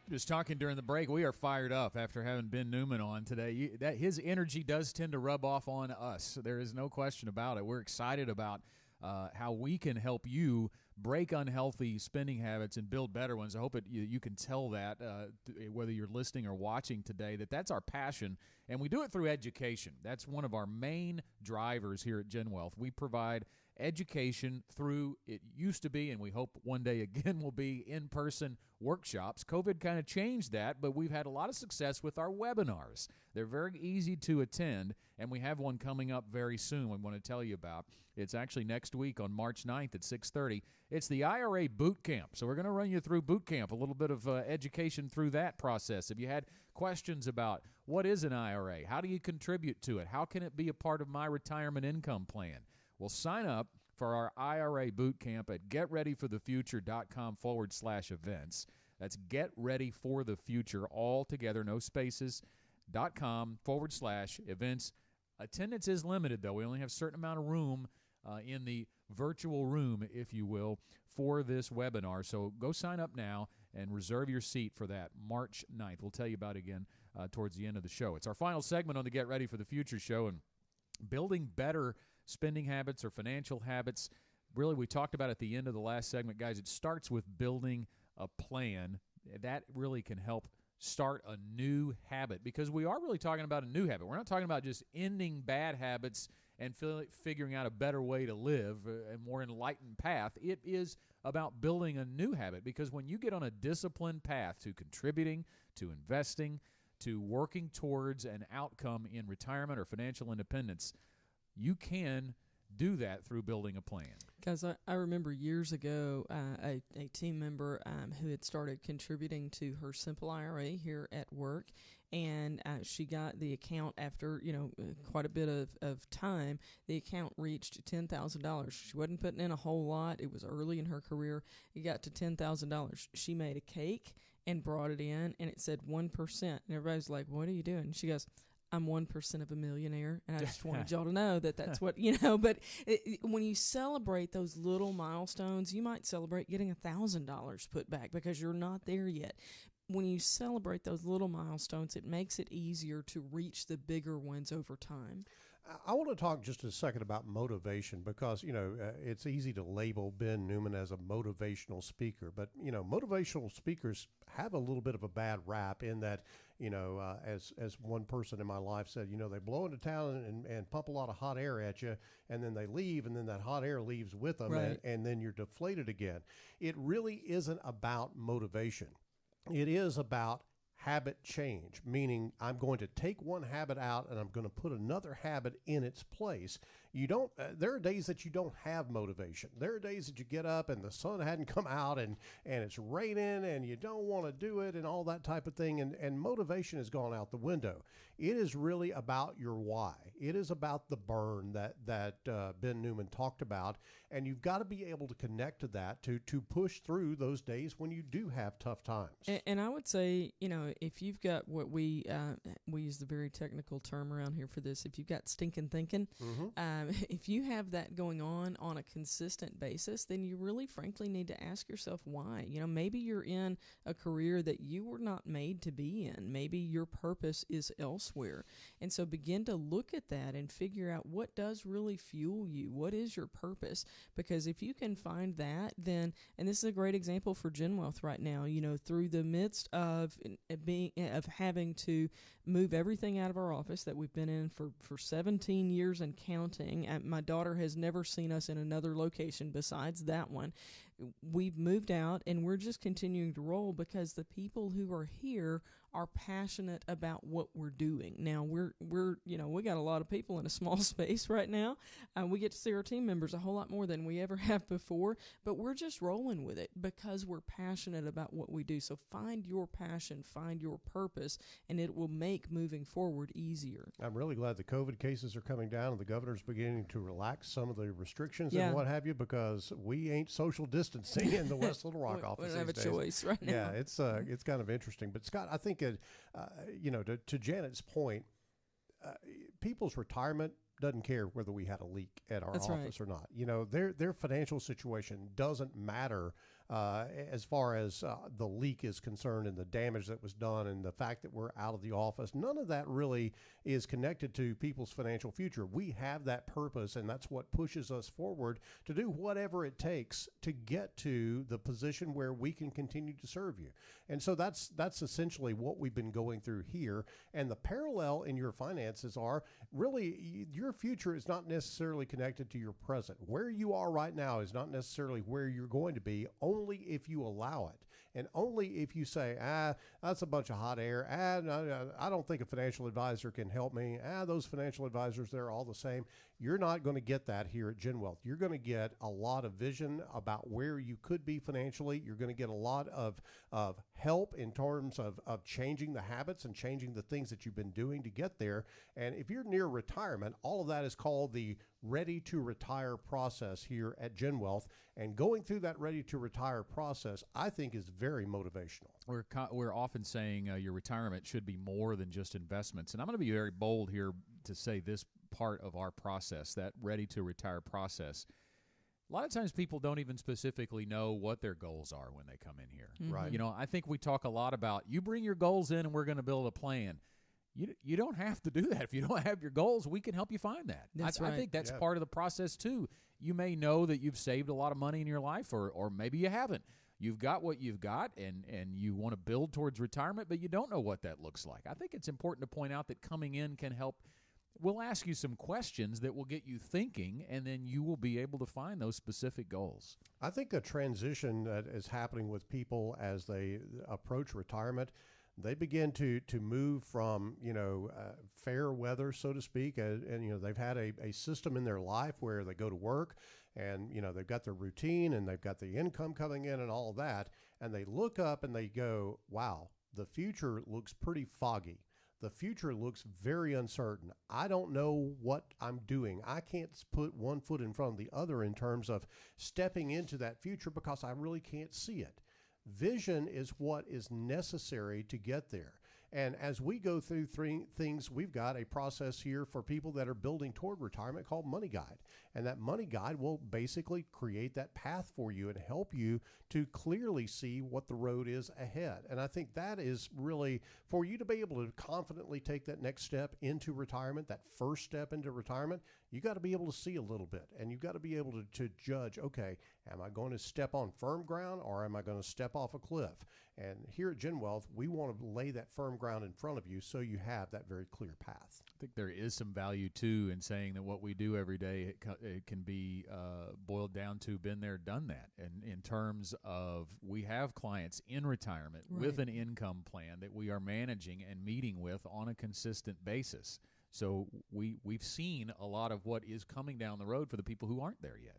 Just talking during the break, we are fired up after having Ben Newman on today. His energy does tend to rub off on us. There is no question about it. We're excited about how we can help you break unhealthy spending habits and build better ones. I hope you can tell that, whether you're listening or watching today, that's our passion, and we do it through education. That's one of our main drivers here at GenWealth. We provide education through, it used to be, and we hope one day again will be, in-person workshops. COVID kind of changed that, but we've had a lot of success with our webinars. They're very easy to attend, and we have one coming up very soon we want to tell you about. It's actually next week on March 9th at 6:30. It's the IRA Boot Camp. So we're going to run you through Boot Camp, a little bit of education through that process. If you had questions about what is an IRA, how do you contribute to it, how can it be a part of my retirement income plan, well, sign up for our IRA Boot Camp at GetReadyForTheFuture.com/events. That's getreadyforthefuture, all together, no spaces, .com/events. Attendance is limited, though. We only have a certain amount of room in the virtual room, if you will, for this webinar. So go sign up now and reserve your seat for that March 9th. We'll tell you about it again towards the end of the show. It's our final segment on the Get Ready for the Future show, and building better spending habits or financial habits. Really, we talked about at the end of the last segment, guys, it starts with building a plan. That really can help start a new habit, because we are really talking about a new habit. We're not talking about just ending bad habits and figuring out a better way to live, a more enlightened path. It is about building a new habit, because when you get on a disciplined path to contributing, to investing, to working towards an outcome in retirement or financial independence, you can do that through building a plan. Guys, I remember years ago a team member who had started contributing to her simple IRA here at work, and she got the account after, quite a bit of time. The account reached $10,000. She wasn't putting in a whole lot. It was early in her career. It got to $10,000. She made a cake and brought it in, and it said 1%. And everybody's like, "What are you doing?" And she goes, "I'm 1% of a millionaire," and I just wanted y'all to know that's what, but when you celebrate those little milestones, you might celebrate getting $1,000 put back because you're not there yet. When you celebrate those little milestones, it makes it easier to reach the bigger ones over time. I want to talk just a second about motivation, because, it's easy to label Ben Newman as a motivational speaker, but, motivational speakers have a little bit of a bad rap in that, as one person in my life said, they blow into town and pump a lot of hot air at you, and then they leave, and then that hot air leaves with them, right. and then you're deflated again. It really isn't about motivation. It is about habit change, meaning I'm going to take one habit out and I'm going to put another habit in its place. There are days that you don't have motivation. There are days that you get up and the sun hadn't come out and it's raining and you don't want to do it and all that type of thing. And motivation has gone out the window. It is really about your why. It is about the burn that Ben Newman talked about. And you've got to be able to connect to that to push through those days when you do have tough times. And I would say, if you've got what we use the very technical term around here for this, if you've got stinking thinking, if you have that going on a consistent basis, then you really, frankly, need to ask yourself why. Maybe you're in a career that you were not made to be in. Maybe your purpose is elsewhere. And so begin to look at that and figure out what does really fuel you. What is your purpose? Because if you can find that, then, and this is a great example for GenWealth right now, through the midst of having to move everything out of our office that we've been in for 17 years and counting. My daughter has never seen us in another location besides that one. We've moved out, and we're just continuing to roll because the people who are here are passionate about what we're doing. Now we got a lot of people in a small space right now. We get to see our team members a whole lot more than we ever have before, but we're just rolling with it because we're passionate about what we do. So find your passion, find your purpose, and it will make moving forward easier. I'm really glad the COVID cases are coming down and the governor's beginning to relax some of the restrictions and what have you, because we ain't social distancing in the West Little Rock office. We don't have a choice right now. Yeah, it's kind of interesting. But Scott, I think to Janet's point, people's retirement doesn't care whether we had a leak at our office or not. Their financial situation doesn't matter as far as the leak is concerned and the damage that was done and the fact that we're out of the office. None of that really is connected to people's financial future. We have that purpose, and that's what pushes us forward to do whatever it takes to get to the position where we can continue to serve you. And so that's essentially what we've been going through here. And the parallel in your finances are really your future is not necessarily connected to your present. Where you are right now is not necessarily where you're going to be, only if you allow it. And only if you say, that's a bunch of hot air. I don't think a financial advisor can help me. Those financial advisors, they're all the same. You're not going to get that here at GenWealth. You're going to get a lot of vision about where you could be financially. You're going to get a lot of help in terms of changing the habits and changing the things that you've been doing to get there. And if you're near retirement, all of that is called the Ready to Retire process here at GenWealth. And going through that Ready to Retire entire process, I think, is very motivational. We're often saying your retirement should be more than just investments. And I'm going to be very bold here to say this part of our process, that ready-to-retire process. A lot of times people don't even specifically know what their goals are when they come in here. Mm-hmm. Right. You know, I think we talk a lot about you bring your goals in and we're going to build a plan. You don't have to do that. If you don't have your goals, we can help you find that. That's I right. think that's Yeah. part of the process too. You may know that you've saved a lot of money in your life, or maybe you haven't. You've got what you've got, and you want to build towards retirement, but you don't know what that looks like. I think it's important to point out that coming in can help. We'll ask you some questions that will get you thinking, and then you will be able to find those specific goals. I think the transition that is happening with people as they approach retirement, they begin to move from, fair weather, so to speak, and they've had a system in their life where they go to work and, they've got their routine and they've got the income coming in and all of that. And they look up and they go, wow, the future looks pretty foggy. The future looks very uncertain. I don't know what I'm doing. I can't put one foot in front of the other in terms of stepping into that future because I really can't see it. Vision is what is necessary to get there. And as we go through three things, we've got a process here for people that are building toward retirement called Money Guide. And that Money Guide will basically create that path for you and help you to clearly see what the road is ahead. And I think that is really for you to be able to confidently take that next step into retirement, that first step into retirement. You got to be able to see a little bit, and you've got to be able to judge, okay, am I going to step on firm ground or am I going to step off a cliff? And here at GenWealth, we want to lay that firm ground in front of you so you have that very clear path. I think there is some value, too, in saying that what we do every day, it can be boiled down to been there, done that. And in terms of we have clients in retirement with an income plan that we are managing and meeting with on a consistent basis. So we've seen a lot of what is coming down the road for the people who aren't there yet.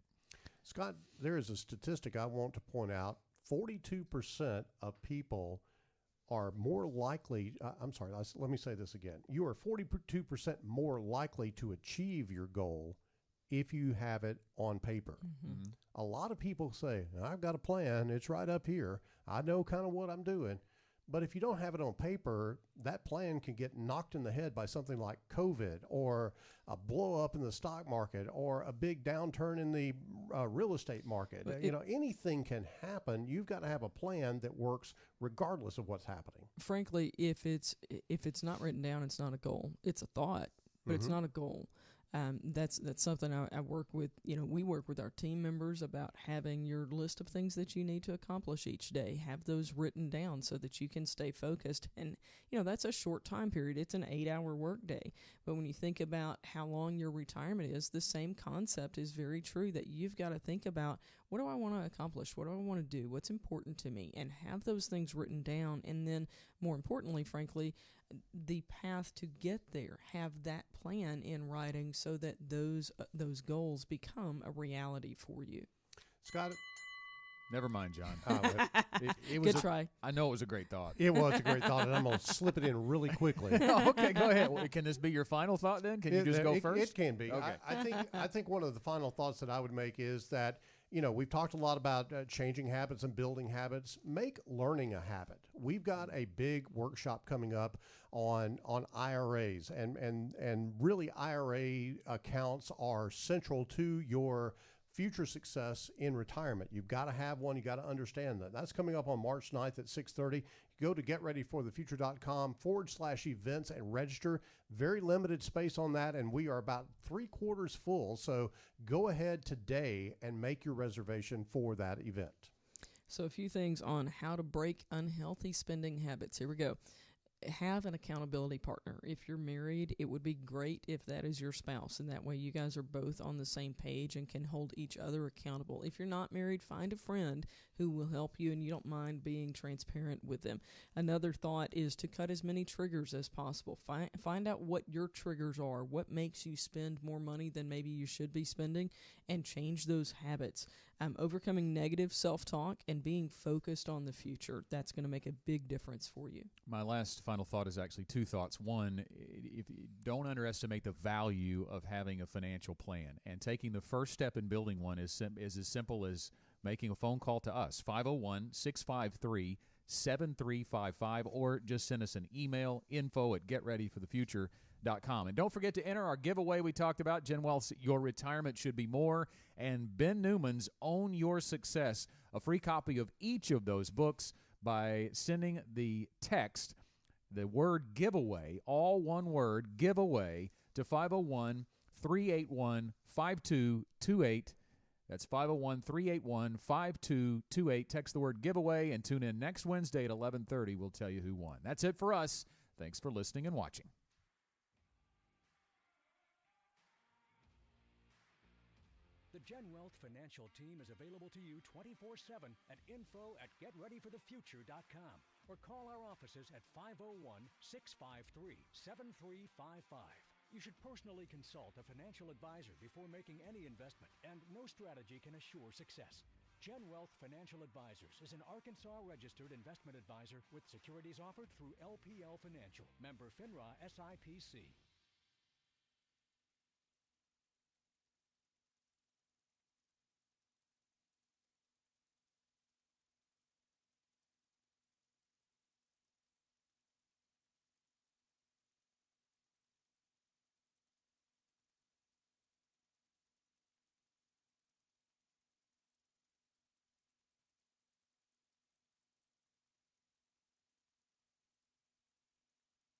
Scott, there is a statistic I want to point out. 42% of people are more likely, let me say this again. You are 42% more likely to achieve your goal if you have it on paper. Mm-hmm. A lot of people say, I've got a plan. It's right up here. I know kind of what I'm doing. But if you don't have it on paper, that plan can get knocked in the head by something like COVID or a blow up in the stock market or a big downturn in the real estate market. Anything can happen. You've got to have a plan that works regardless of what's happening. Frankly, if it's not written down, it's not a goal. It's a thought, but it's not a goal. That's something I work with. We work with our team members about having your list of things that you need to accomplish each day. Have those written down so that you can stay focused. And, that's a short time period. It's an 8-hour workday. But when you think about how long your retirement is, the same concept is very true, that you've got to think about, what do I want to accomplish? What do I want to do? What's important to me? And have those things written down. And then, more importantly, frankly, the path to get there. Have that plan in writing so that those goals become a reality for you. Scott? Never mind, John. It Good try. I know it was a great thought. It was a great thought, and I'm going to slip it in really quickly. Okay, go ahead. Well, can this be your final thought then? Can you just go first? It can be. Okay. I think one of the final thoughts that I would make is that, we've talked a lot about changing habits and building habits. Make learning a habit. We've got a big workshop coming up on IRAs, and really IRA accounts are central to your future success in retirement. You've got to have one. You got to understand that. That's coming up on March 9th at 6:30. Go to getreadyforthefuture.com/events and register. Very limited space on that, and we are about 3/4 full. So go ahead today and make your reservation for that event. So a few things on how to break unhealthy spending habits. Here we go. Have an accountability partner. If you're married, it would be great if that is your spouse, and that way you guys are both on the same page and can hold each other accountable. If you're not married, find a friend who will help you and you don't mind being transparent with them. Another thought is to cut as many triggers as possible. Find out what your triggers are, what makes you spend more money than maybe you should be spending, and change those habits. Overcoming negative self-talk and being focused on the future, that's going to make a big difference for you. My last final thought is actually two thoughts. One, if you don't underestimate the value of having a financial plan, and taking the first step in building one is as simple as making a phone call to us, 501-653-7355, or just send us an email, info@getreadyforthefuture.com. And don't forget to enter our giveaway we talked about, GenWealth's Your Retirement Should Be More, and Ben Newman's Own Your Success, a free copy of each of those books by sending the text, the word giveaway, all one word, giveaway, to 501-381-5228. That's 501-381-5228. Text the word giveaway and tune in next Wednesday at 11:30. We'll tell you who won. That's it for us. Thanks for listening and watching. The GenWealth Financial Team is available to you 24/7 at info@getreadyforthefuture.com or call our offices at 501-653-7355. You should personally consult a financial advisor before making any investment, and no strategy can assure success. GenWealth Financial Advisors is an Arkansas-registered investment advisor with securities offered through LPL Financial, member FINRA SIPC.